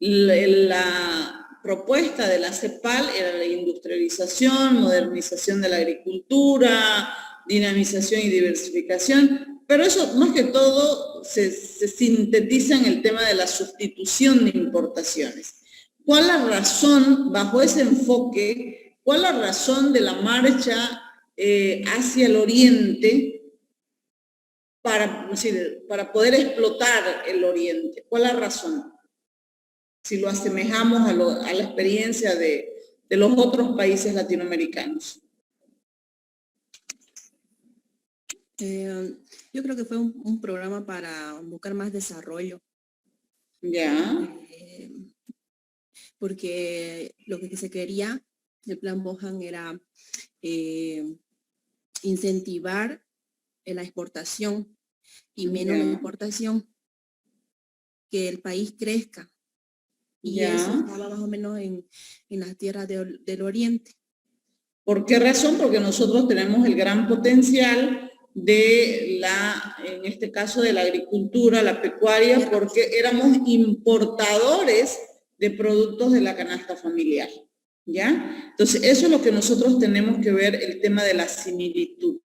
La propuesta de la CEPAL era la industrialización, modernización de la agricultura, dinamización y diversificación, pero eso más que todo se sintetiza en el tema de la sustitución de importaciones. ¿Cuál es la razón, bajo ese enfoque, cuál es la razón de la marcha hacia el oriente para poder explotar el oriente? ¿Cuál es la razón? Si lo asemejamos a la experiencia de los otros países latinoamericanos. Yo creo que fue un programa para buscar más desarrollo. Ya. Porque lo que se quería, el plan Bohan, era incentivar la exportación y menos la importación, que el país crezca. Y eso estaba más o menos en las tierras del oriente. ¿Por qué razón? Porque nosotros tenemos el gran potencial de en este caso de la agricultura, la pecuaria, porque éramos importadores de productos de la canasta familiar, ¿ya? Entonces, eso es lo que nosotros tenemos que ver, el tema de la similitud.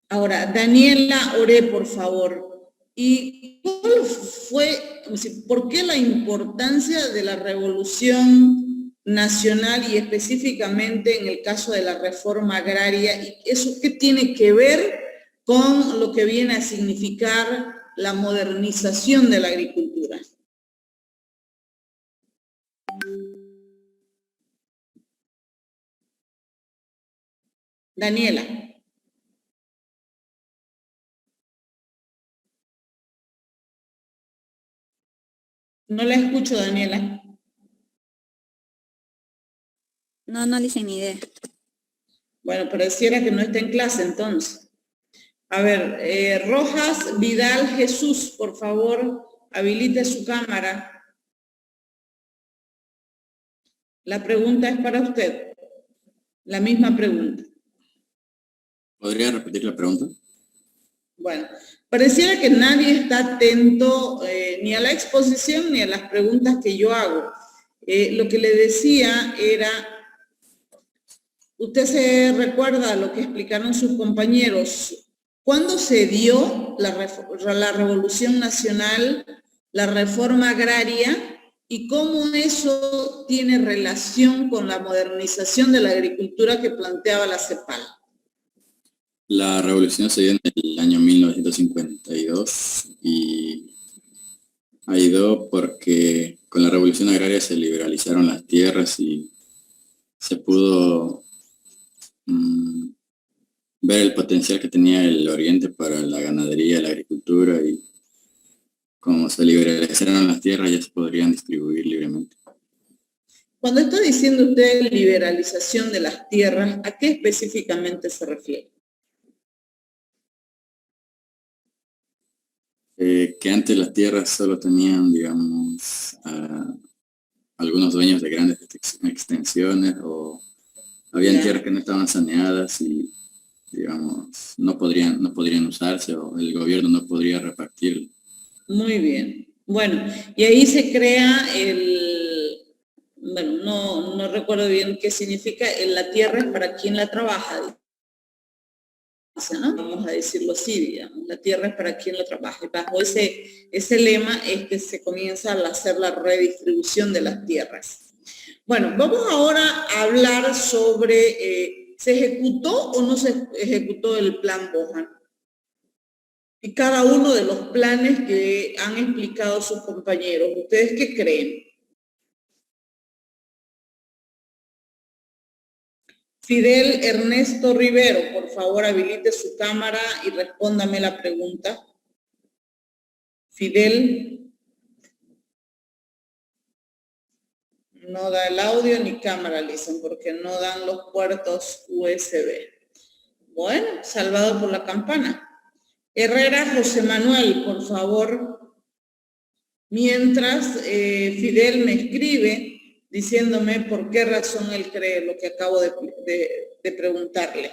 Ahora, Daniela Oré, por favor. ¿Y cuál fue, por qué la importancia de la revolución nacional y específicamente en el caso de la reforma agraria? ¿Y eso qué tiene que ver con lo que viene a significar la modernización de la agricultura? Daniela. No la escucho, Daniela. No le hice ni idea. Bueno, pareciera que no está en clase entonces. A ver, Rojas Vidal Jesús, por favor, habilite su cámara. La pregunta es para usted. La misma pregunta. ¿Podría repetir la pregunta? Bueno, pareciera que nadie está atento ni a la exposición ni a las preguntas que yo hago. Lo que le decía era, usted se recuerda lo que explicaron sus compañeros, ¿cuándo se dio la Revolución Nacional, la reforma agraria, y cómo eso tiene relación con la modernización de la agricultura que planteaba la CEPAL? La revolución se dio en el año 1952 y ha ido porque con la revolución agraria se liberalizaron las tierras y se pudo ver el potencial que tenía el oriente para la ganadería, la agricultura, y como se liberalizaron las tierras ya se podrían distribuir libremente. Cuando está diciendo usted liberalización de las tierras, ¿a qué específicamente se refiere? Que antes las tierras solo tenían, digamos, algunos dueños de grandes extensiones, o habían tierras que no estaban saneadas y, digamos, no podrían usarse, o el gobierno no podría repartirlo. Muy bien. Bueno, y ahí se crea no recuerdo bien qué significa, la tierra es para quien la trabaja, ¿no? Vamos a decirlo así, digamos, la tierra es para quien la trabaja. Bajo ese lema es que se comienza a hacer la redistribución de las tierras. Bueno, vamos ahora a hablar sobre, ¿se ejecutó o no se ejecutó el plan Bohan? Y cada uno de los planes que han explicado sus compañeros, ¿ustedes qué creen? Fidel Ernesto Rivero, por favor, habilite su cámara y respóndame la pregunta. Fidel. No da el audio ni cámara, Lison, porque no dan los puertos USB. Bueno, salvado por la campana. Herrera José Manuel, por favor. Mientras Fidel me escribe diciéndome por qué razón él cree lo que acabo de preguntarle.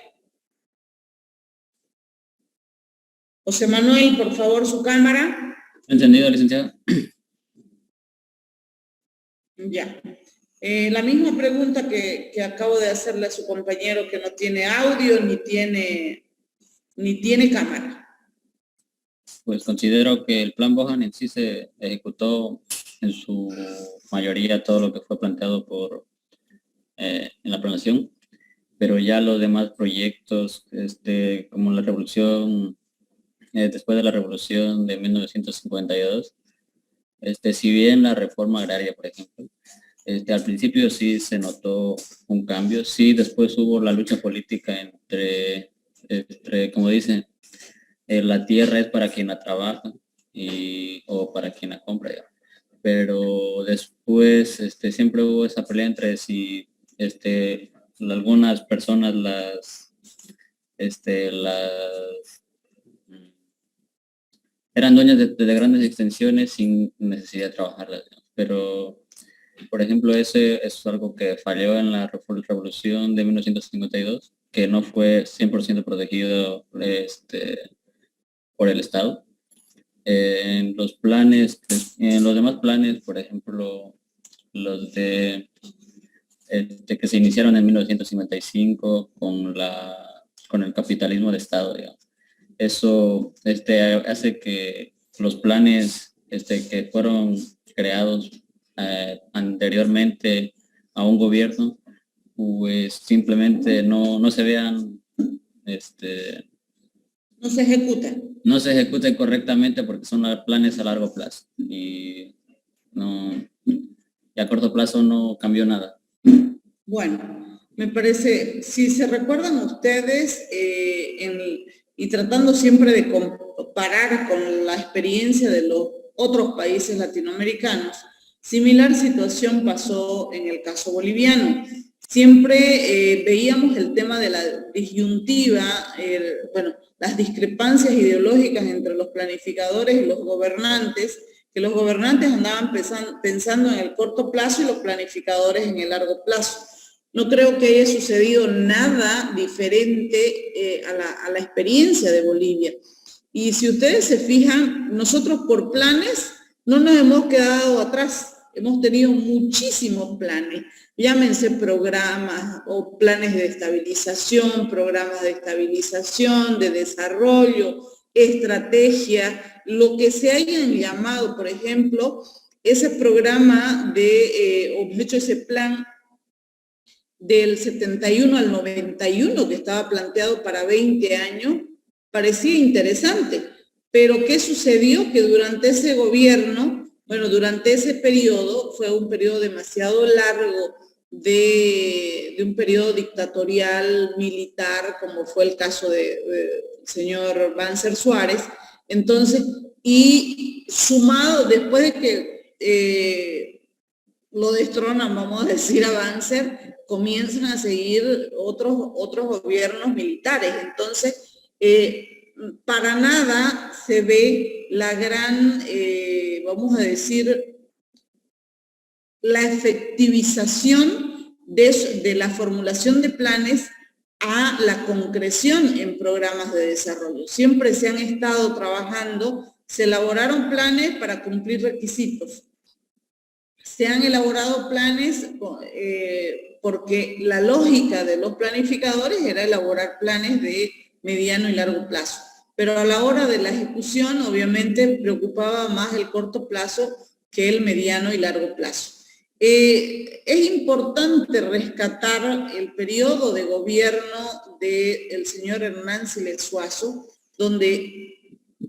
José Manuel, por favor, su cámara. Entendido, licenciada. Ya. La misma pregunta que acabo de hacerle a su compañero, que no tiene audio ni tiene cámara. Pues considero que el plan Bohan en sí se ejecutó en su mayoría todo lo que fue planteado en la planeación, pero ya los demás proyectos, como la revolución, después de la revolución de 1952, si bien la reforma agraria, por ejemplo, al principio sí se notó un cambio, sí después hubo la lucha política entre como dicen, la tierra es para quien la trabaja o para quien la compra, digamos. Pero después siempre hubo esa pelea entre si algunas personas eran dueñas de grandes extensiones sin necesidad de trabajarlas, digamos. Pero por ejemplo, ese es algo que falló en la revolución de 1952, que no fue 100% protegido por el Estado. En los demás planes, por ejemplo, los que se iniciaron en 1955 con el capitalismo de Estado, digamos. Eso hace que los planes que fueron creados anteriormente a un gobierno, pues simplemente no se vean, no se ejecutan. no se ejecuten correctamente porque son planes a largo plazo y a corto plazo no cambió nada. Bueno, me parece, si se recuerdan ustedes, y tratando siempre de comparar con la experiencia de los otros países latinoamericanos, similar situación pasó en el caso boliviano. Siempre veíamos el tema de la disyuntiva, las discrepancias ideológicas entre los planificadores y los gobernantes, que los gobernantes andaban pensando en el corto plazo y los planificadores en el largo plazo. No creo que haya sucedido nada diferente a la experiencia de Bolivia. Y si ustedes se fijan, nosotros por planes no nos hemos quedado atrás. Hemos tenido muchísimos planes, llámense programas o planes de estabilización, programas de estabilización, de desarrollo, estrategia, lo que se hayan llamado, por ejemplo, ese programa ese plan del 71 al 91 que estaba planteado para 20 años, parecía interesante. Pero ¿qué sucedió? Que durante ese gobierno, durante ese periodo, fue un periodo demasiado largo de un periodo dictatorial militar, como fue el caso del señor Banzer Suárez. Entonces, y sumado, después de que lo destronan, vamos a decir, a Banzer, comienzan a seguir otros gobiernos militares. Entonces, para nada se ve la gran, vamos a decir, la efectivización de la formulación de planes a la concreción en programas de desarrollo. Siempre se han estado trabajando, se elaboraron planes para cumplir requisitos. Se han elaborado planes porque la lógica de los planificadores era elaborar planes de mediano y largo plazo. Pero a la hora de la ejecución, obviamente, preocupaba más el corto plazo que el mediano y largo plazo. Es importante rescatar el periodo de gobierno del señor Hernán Siles Suazo, donde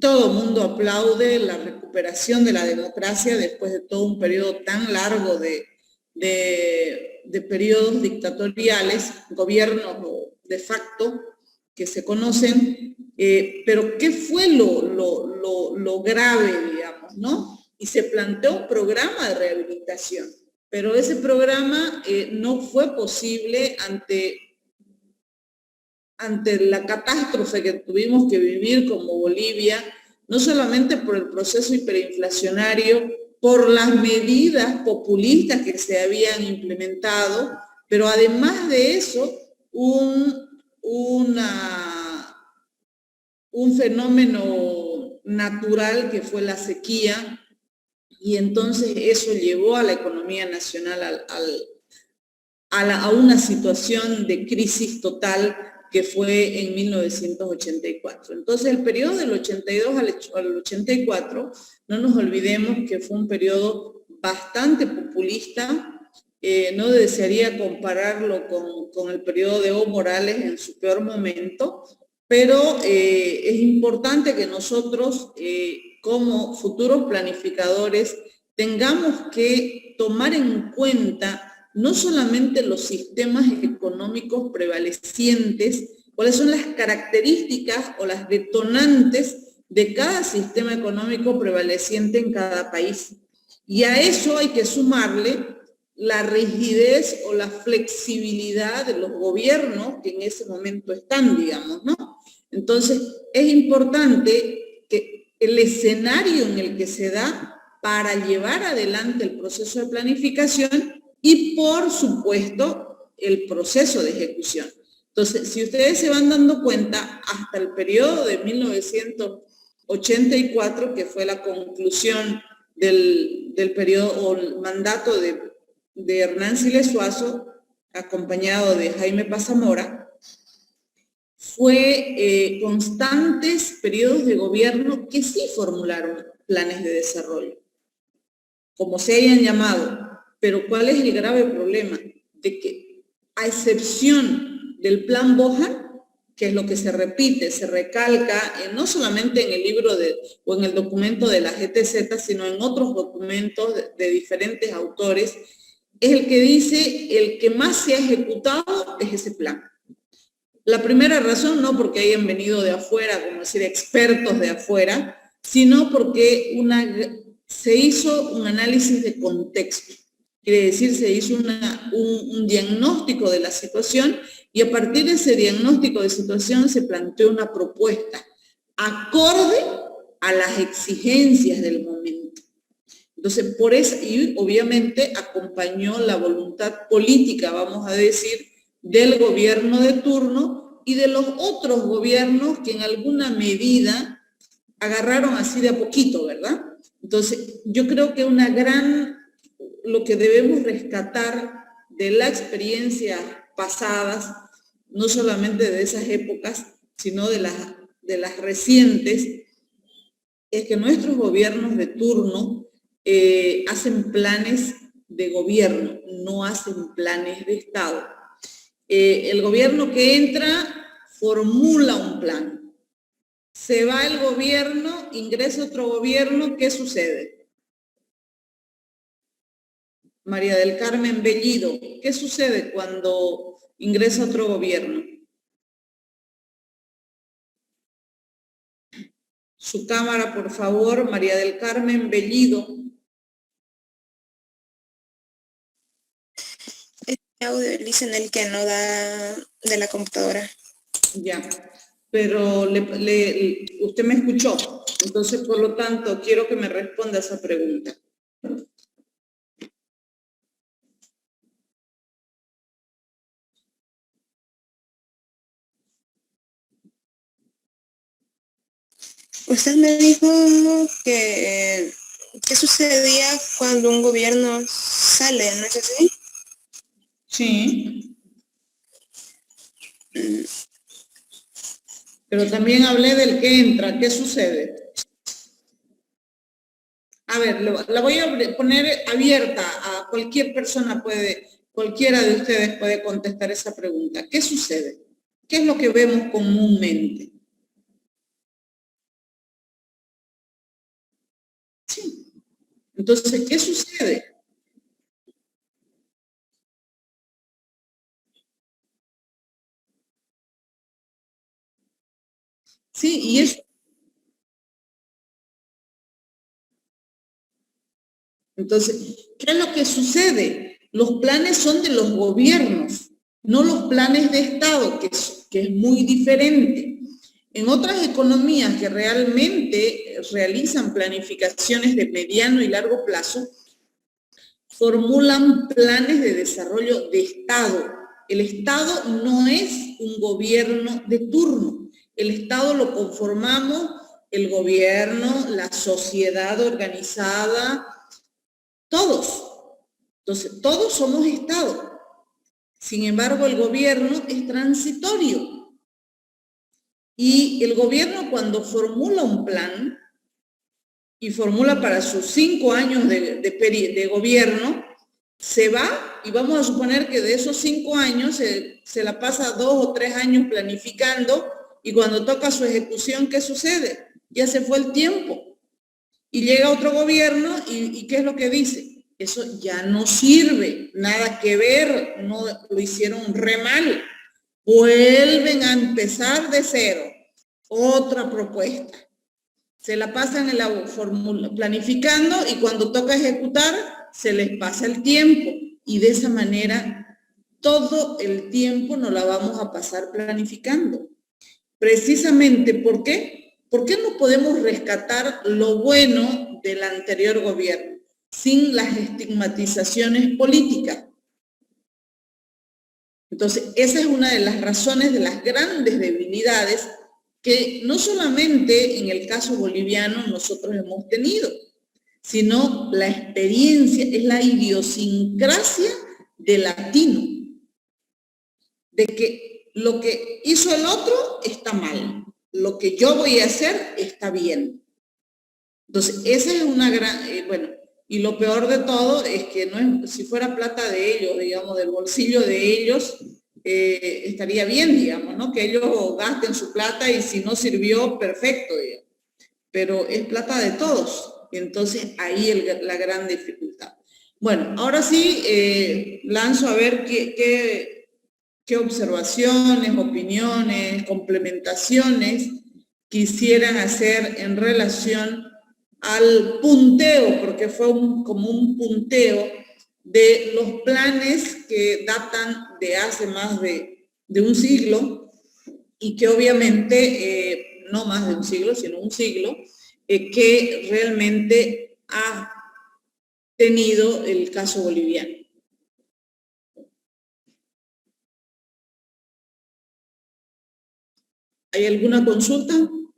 todo el mundo aplaude la recuperación de la democracia después de todo un periodo tan largo de periodos dictatoriales, gobiernos de facto que se conocen, pero ¿qué fue lo grave, digamos, no? Y se planteó un programa de rehabilitación, pero ese programa no fue posible ante la catástrofe que tuvimos que vivir como Bolivia, no solamente por el proceso hiperinflacionario, por las medidas populistas que se habían implementado, pero además de eso, un fenómeno natural que fue la sequía, y entonces eso llevó a la economía nacional a una situación de crisis total que fue en 1984. Entonces, el periodo del 82 al 84, no nos olvidemos que fue un periodo bastante populista. No desearía compararlo con el periodo de Evo Morales en su peor momento, pero es importante que nosotros, como futuros planificadores, tengamos que tomar en cuenta no solamente los sistemas económicos prevalecientes, cuáles son las características o las detonantes de cada sistema económico prevaleciente en cada país. Y a eso hay que sumarle la rigidez o la flexibilidad de los gobiernos que en ese momento están, digamos, ¿no? Entonces, es importante que el escenario en el que se da para llevar adelante el proceso de planificación y, por supuesto, el proceso de ejecución. Entonces, si ustedes se van dando cuenta, hasta el periodo de 1984, que fue la conclusión del periodo o el mandato de Hernán Siles Suazo, acompañado de Jaime Paz Zamora, fue constantes periodos de gobierno que sí formularon planes de desarrollo, como se hayan llamado. Pero ¿cuál es el grave problema? De que, a excepción del plan Bohan, que es lo que se repite, se recalca, no solamente en el libro o en el documento de la GTZ, sino en otros documentos de diferentes autores, es el que dice, el que más se ha ejecutado es ese plan. La primera razón, no porque hayan venido de afuera, como decir, expertos de afuera, sino porque se hizo un análisis de contexto. Quiere decir, se hizo un diagnóstico de la situación y a partir de ese diagnóstico de situación se planteó una propuesta acorde a las exigencias del momento. Entonces, por eso, y obviamente acompañó la voluntad política, vamos a decir, del gobierno de turno y de los otros gobiernos que en alguna medida agarraron así de a poquito, ¿verdad? Entonces, yo creo que lo que debemos rescatar de las experiencias pasadas, no solamente de esas épocas, sino de las recientes, es que nuestros gobiernos de turno hacen planes de gobierno, no hacen planes de Estado. El gobierno que entra formula un plan. Se va el gobierno, ingresa otro gobierno, ¿qué sucede? María del Carmen Bellido, ¿qué sucede cuando ingresa otro gobierno? Su cámara, por favor, María del Carmen Bellido. Este audio dicen el que no da de la computadora. Ya, pero usted me escuchó, entonces por lo tanto quiero que me responda esa pregunta. Usted me dijo que ¿qué sucedía cuando un gobierno sale, no es así? Sí. Pero también hablé del que entra, ¿qué sucede? A ver, la voy a poner abierta a cualquier persona cualquiera de ustedes puede contestar esa pregunta. ¿Qué sucede? ¿Qué es lo que vemos comúnmente? Sí. Entonces, ¿qué sucede? Sí, y eso. Entonces, ¿qué es lo que sucede? Los planes son de los gobiernos, no los planes de Estado, que es muy diferente. En otras economías que realmente realizan planificaciones de mediano y largo plazo, formulan planes de desarrollo de Estado. El Estado no es un gobierno de turno. El Estado lo conformamos el gobierno, la sociedad organizada, todos. Entonces, todos somos Estado. Sin embargo, el gobierno es transitorio. Y el gobierno cuando formula un plan, y formula para sus 5 años de gobierno, se va y vamos a suponer que de esos 5 años se la pasa 2 o 3 años planificando y cuando toca su ejecución, ¿qué sucede? Ya se fue el tiempo. Y llega otro gobierno y ¿qué es lo que dice? Eso ya no sirve, nada que ver, no lo hicieron re mal. Vuelven a empezar de cero, otra propuesta. Se la pasan en la fórmula planificando y cuando toca ejecutar se les pasa el tiempo y de esa manera todo el tiempo nos la vamos a pasar planificando. Precisamente, ¿por qué? ¿Por qué no podemos rescatar lo bueno del anterior gobierno sin las estigmatizaciones políticas? Entonces, esa es una de las razones de las grandes debilidades que no solamente en el caso boliviano nosotros hemos tenido, sino la experiencia, es la idiosincrasia del latino, de que lo que hizo el otro está mal, lo que yo voy a hacer está bien. Entonces, esa es una gran, bueno, y lo peor de todo es que no es, si fuera plata de ellos, digamos, del bolsillo de ellos, estaría bien, digamos, ¿no? Que ellos gasten su plata y si no sirvió, perfecto, digamos. Pero es plata de todos, entonces ahí la gran dificultad. Bueno, ahora sí lanzo a ver qué observaciones, opiniones, complementaciones quisieran hacer en relación al punteo, porque fue como un punteo de los planes que datan de hace más de un siglo y que obviamente, no más de un siglo, sino un siglo, que realmente ha tenido el caso boliviano. ¿Hay alguna consulta,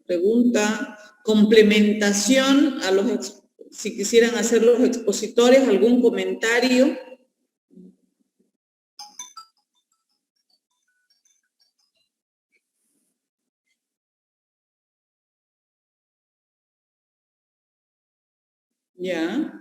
pregunta, complementación a los, si quisieran hacer los expositores, algún comentario? Ya.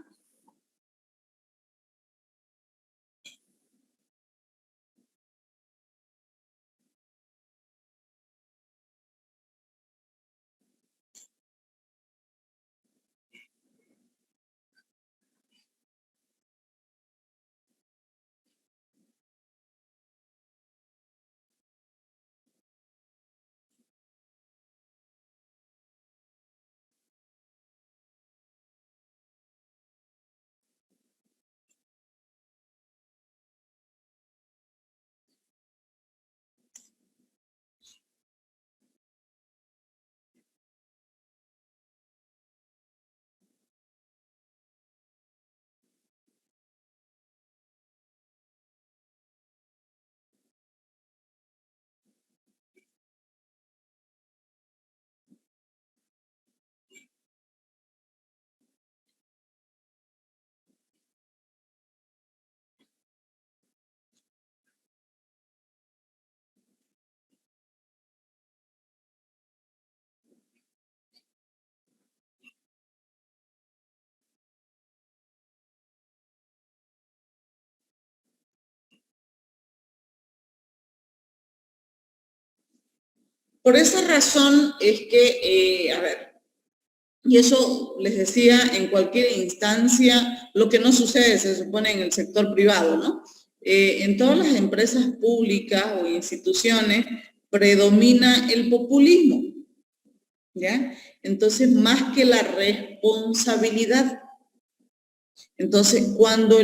Por esa razón es que, a ver, y eso les decía, en cualquier instancia, lo que no sucede, se supone, en el sector privado, ¿no? En todas las empresas públicas o instituciones predomina el populismo, ¿ya? Entonces, más que la responsabilidad. Entonces, cuando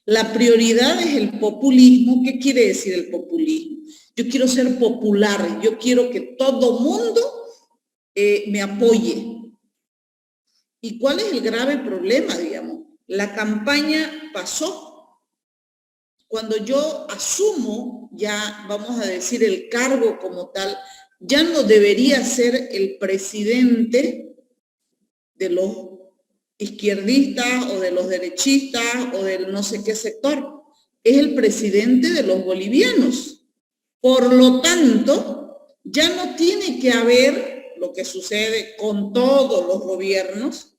la prioridad es el populismo, ¿qué quiere decir el populismo? Yo quiero ser popular, yo quiero que todo mundo me apoye. ¿Y cuál es el grave problema, digamos? La campaña pasó. Cuando yo asumo ya, vamos a decir, el cargo como tal, ya no debería ser el presidente de los izquierdistas o de los derechistas o del no sé qué sector. Es el presidente de los bolivianos. Por lo tanto, ya no tiene que haber lo que sucede con todos los gobiernos,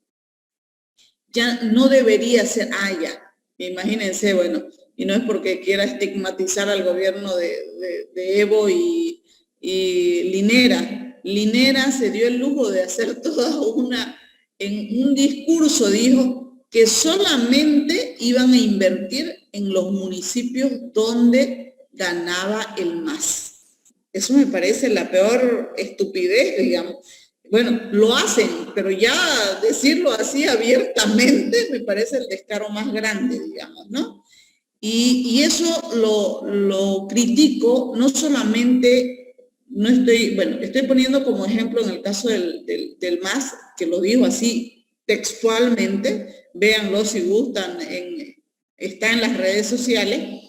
ya no debería ser, ya, imagínense, bueno, y no es porque quiera estigmatizar al gobierno de Evo y Linera. Linera se dio el lujo de hacer en un discurso dijo que solamente iban a invertir en los municipios donde ganaba el MAS. Eso me parece la peor estupidez, digamos. Bueno, lo hacen, pero ya decirlo así abiertamente me parece el descaro más grande, digamos, ¿no? Y eso lo critico, no solamente, no estoy, bueno, estoy poniendo como ejemplo en el caso del MAS, que lo dijo así textualmente, véanlo si gustan, está en las redes sociales,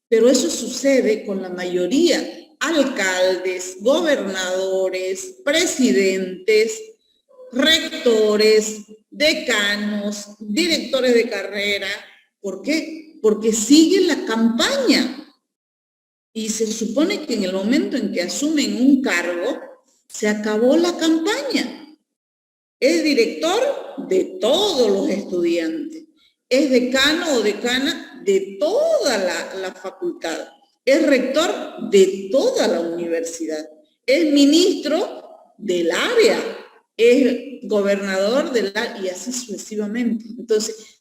pero eso sucede con la mayoría, alcaldes, gobernadores, presidentes, rectores, decanos, directores de carrera. ¿Por qué? Porque siguen la campaña. Y se supone que en el momento en que asumen un cargo, se acabó la campaña. Es director de todos los estudiantes. Es decano o decana de toda la facultad. Es rector de toda la universidad. Es ministro del área. Es gobernador del área, y así sucesivamente. Entonces,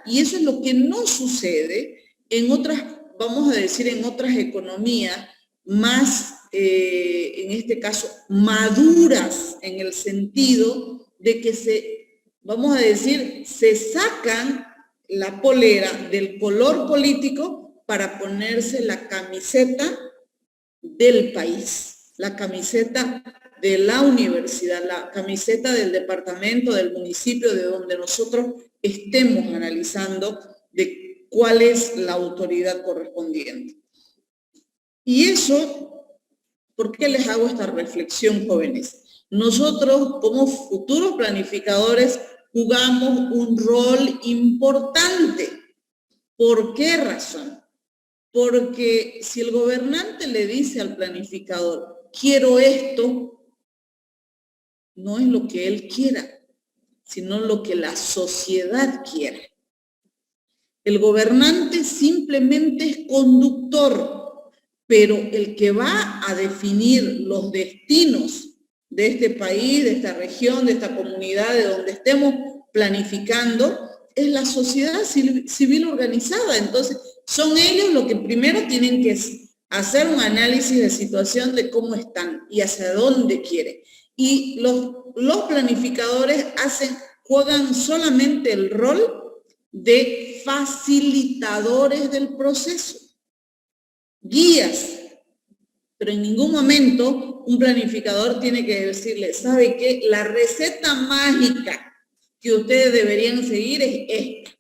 y eso es lo que no sucede en otras, vamos a decir, en otras economías más, en este caso, maduras, en el sentido de que vamos a decir, se sacan la polera del color político para ponerse la camiseta del país, la camiseta de la universidad, la camiseta del departamento, del municipio, de donde nosotros estemos analizando de cuál es la autoridad correspondiente. Y eso, ¿por qué les hago esta reflexión, jóvenes? Nosotros, como futuros planificadores, jugamos un rol importante. ¿Por qué razón? Porque si el gobernante le dice al planificador, quiero esto, no es lo que él quiera, sino lo que la sociedad quiere. El gobernante simplemente es conductor, pero el que va a definir los destinos de este país, de esta región, de esta comunidad, de donde estemos planificando, es la sociedad civil organizada. Entonces, son ellos los que primero tienen que hacer un análisis de situación de cómo están y hacia dónde quieren. Y los planificadores juegan solamente el rol de facilitadores del proceso, guías, pero en ningún momento un planificador tiene que decirle, ¿sabe qué? La receta mágica que ustedes deberían seguir es esta.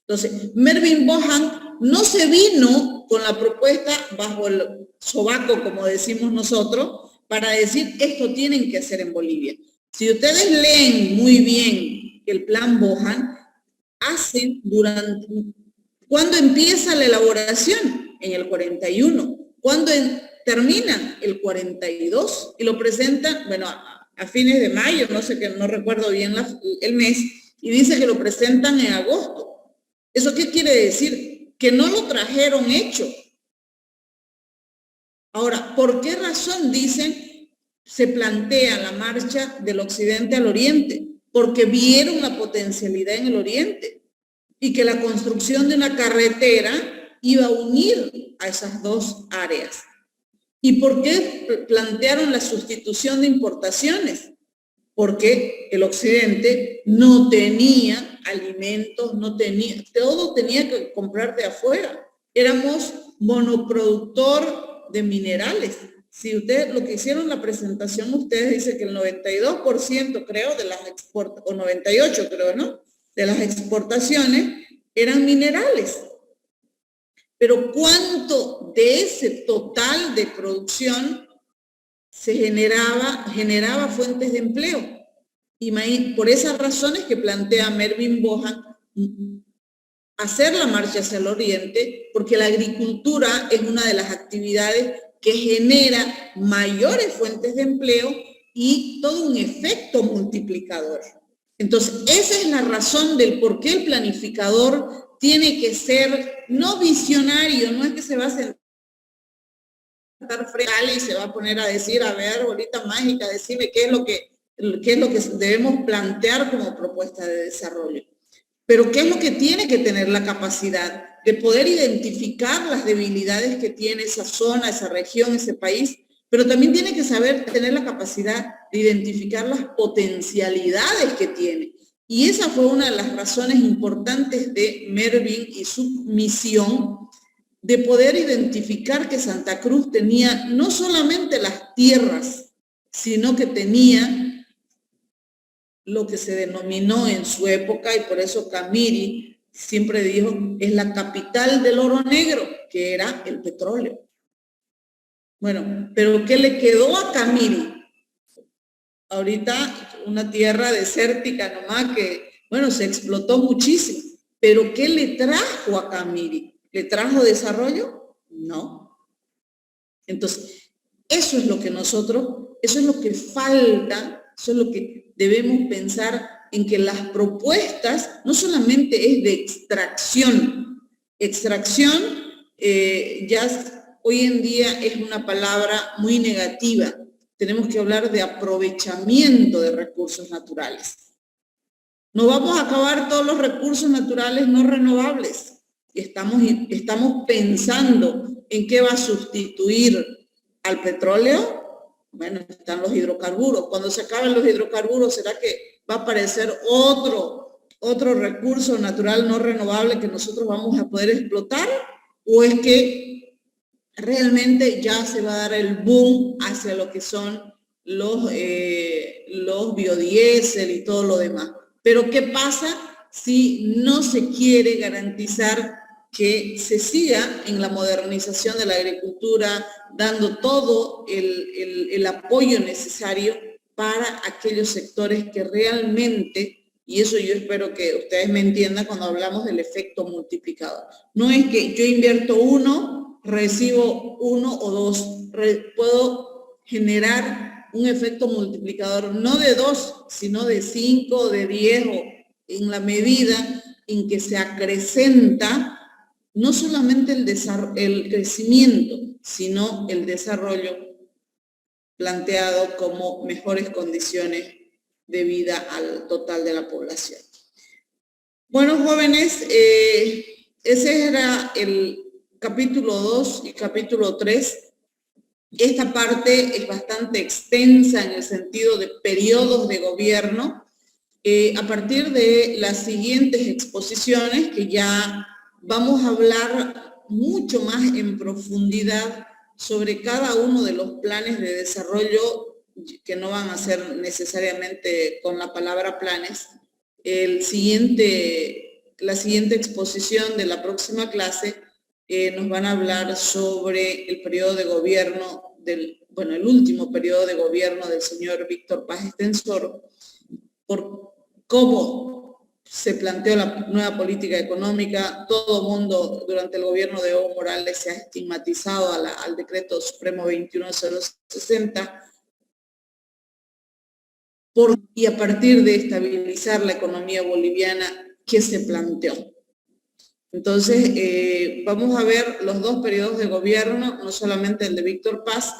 Entonces, Mervin Bohan no se vino con la propuesta bajo el sobaco, como decimos nosotros, para decir esto tienen que hacer en Bolivia. Si ustedes leen muy bien el plan Bohan, ¿cuándo empieza la elaboración? En el 41. ¿Cuándo termina? El 42. Y lo presentan, bueno, a fines de mayo, no recuerdo bien el mes, y dice que lo presentan en agosto. ¿Eso qué quiere decir? Que no lo trajeron hecho. Ahora, ¿por qué razón dicen se plantea la marcha del occidente al oriente? Porque vieron la potencialidad en el oriente y que la construcción de una carretera iba a unir a esas dos áreas. ¿Y por qué plantearon la sustitución de importaciones? Porque el occidente no tenía alimentos, todo tenía que comprar de afuera. Éramos monoproductor de minerales. Si ustedes, lo que hicieron la presentación, ustedes dicen que el 92%, creo, de las o 98, creo, ¿no? De las exportaciones eran minerales. Pero ¿cuánto de ese total de producción se generaba fuentes de empleo? Y por esas razones que plantea Mervin Bohan hacer la marcha hacia el oriente, porque la agricultura es una de las actividades que genera mayores fuentes de empleo y todo un efecto multiplicador. Entonces, esa es la razón del por qué el planificador tiene que ser no visionario, no es que se va a sentar frente y se va a poner a decir, a ver, bolita mágica, decime qué es lo que debemos plantear como propuesta de desarrollo. Pero ¿qué es lo que tiene que tener la capacidad de poder identificar las debilidades que tiene esa zona, esa región, ese país? Pero también tiene que tener la capacidad de identificar las potencialidades que tiene. Y esa fue una de las razones importantes de Mervin y su misión de poder identificar que Santa Cruz tenía no solamente las tierras, sino que tenía lo que se denominó en su época, y por eso Camiri siempre dijo, es la capital del oro negro, que era el petróleo. Bueno, pero ¿qué le quedó a Camiri? Ahorita una tierra desértica nomás que, bueno, se explotó muchísimo. Pero ¿qué le trajo a Camiri? ¿Le trajo desarrollo? No. Entonces, eso es lo que eso es lo que falta, eso es lo que debemos pensar, en que las propuestas no solamente es de extracción, ya hoy en día es una palabra muy negativa. Tenemos que hablar de aprovechamiento de recursos naturales. No vamos a acabar todos los recursos naturales no renovables. Estamos pensando en qué va a sustituir al petróleo. Bueno, están los hidrocarburos. Cuando se acaben los hidrocarburos, ¿será que va a aparecer otro recurso natural no renovable que nosotros vamos a poder explotar? ¿O es que realmente ya se va a dar el boom hacia lo que son los biodiesel y todo lo demás? Pero ¿qué pasa si no se quiere garantizar que se siga en la modernización de la agricultura, dando todo el apoyo necesario para aquellos sectores que realmente, y eso yo espero que ustedes me entiendan cuando hablamos del efecto multiplicador? No es que yo invierto 1, recibo 1 o 2, puedo generar un efecto multiplicador no de 2, sino de 5, de 10, o en la medida en que se acrecenta no solamente el crecimiento, sino el desarrollo planteado como mejores condiciones de vida al total de la población. Bueno, jóvenes, ese era el capítulo 2 y capítulo 3. Esta parte es bastante extensa en el sentido de periodos de gobierno. A partir de las siguientes exposiciones, que ya vamos a hablar mucho más en profundidad sobre cada uno de los planes de desarrollo, que no van a ser necesariamente con la palabra planes. La siguiente exposición de la próxima clase nos van a hablar sobre el periodo de gobierno el último periodo de gobierno del señor Víctor Paz Estenssoro, por cómo se planteó la nueva política económica. Todo el mundo durante el gobierno de Evo Morales se ha estigmatizado al decreto supremo 21060, y a partir de estabilizar la economía boliviana, ¿qué se planteó? Entonces, vamos a ver los dos periodos de gobierno, no solamente el de Víctor Paz,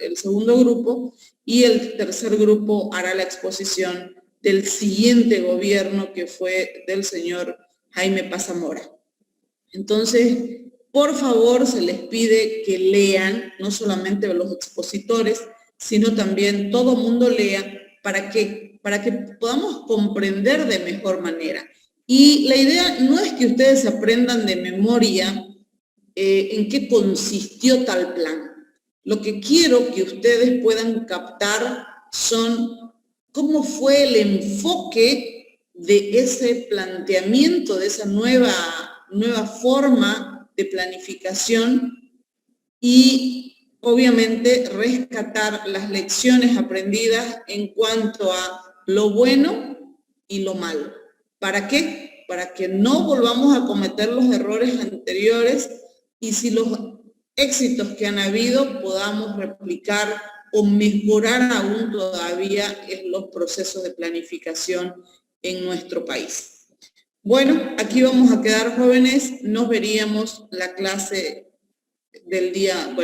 el segundo grupo, y el tercer grupo hará la exposición del siguiente gobierno, que fue del señor Jaime Paz Zamora. Entonces, por favor, se les pide que lean, no solamente los expositores, sino también todo mundo lea, para que podamos comprender de mejor manera. Y la idea no es que ustedes aprendan de memoria en qué consistió tal plan. Lo que quiero que ustedes puedan captar son cómo fue el enfoque de ese planteamiento, de esa nueva forma de planificación, y obviamente rescatar las lecciones aprendidas en cuanto a lo bueno y lo malo. ¿Para qué? Para que no volvamos a cometer los errores anteriores, y si los éxitos que han habido podamos replicar o mejorar aún todavía en los procesos de planificación en nuestro país. Bueno, aquí vamos a quedar, jóvenes. Nos veríamos la clase del día,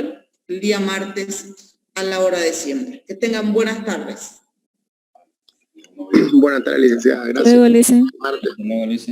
el día martes a la hora de siempre. Que tengan buenas tardes. Buenas tardes, licenciada. Gracias. Luego, Lice. Martes. Luego, Luis.